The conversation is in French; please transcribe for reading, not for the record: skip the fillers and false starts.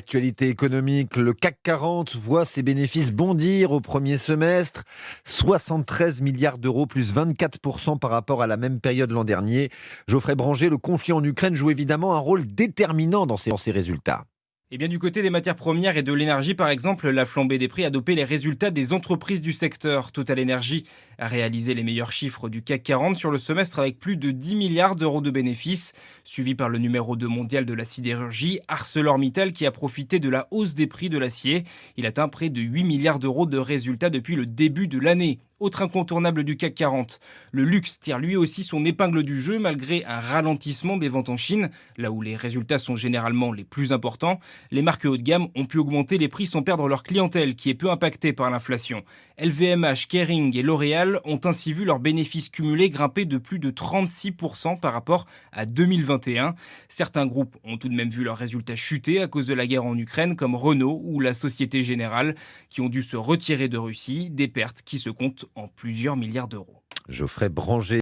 l'actualité économique, le CAC 40 voit ses bénéfices bondir au premier semestre. 73 milliards d'euros, plus 24% par rapport à la même période l'an dernier. Geoffrey Branger, le conflit en Ukraine joue évidemment un rôle déterminant dans ces résultats. Et bien du côté des matières premières et de l'énergie, par exemple, la flambée des prix a dopé les résultats des entreprises du secteur. Total Energy a réalisé les meilleurs chiffres du CAC 40 sur le semestre avec plus de 10 milliards d'euros de bénéfices, suivi par le numéro 2 mondial de la sidérurgie, ArcelorMittal, qui a profité de la hausse des prix de l'acier. Il atteint près de 8 milliards d'euros de résultats depuis le début de l'année. Autre incontournable du CAC 40, le luxe tire lui aussi son épingle du jeu malgré un ralentissement des ventes en Chine, là où les résultats sont généralement les plus importants. Les marques haut de gamme ont pu augmenter les prix sans perdre leur clientèle qui est peu impactée par l'inflation. LVMH, Kering et L'Oréal ont ainsi vu leurs bénéfices cumulés grimper de plus de 36% par rapport à 2021. Certains groupes ont tout de même vu leurs résultats chuter à cause de la guerre en Ukraine comme Renault ou la Société Générale qui ont dû se retirer de Russie, des pertes qui se comptent en plusieurs milliards d'euros. Geoffrey Branger.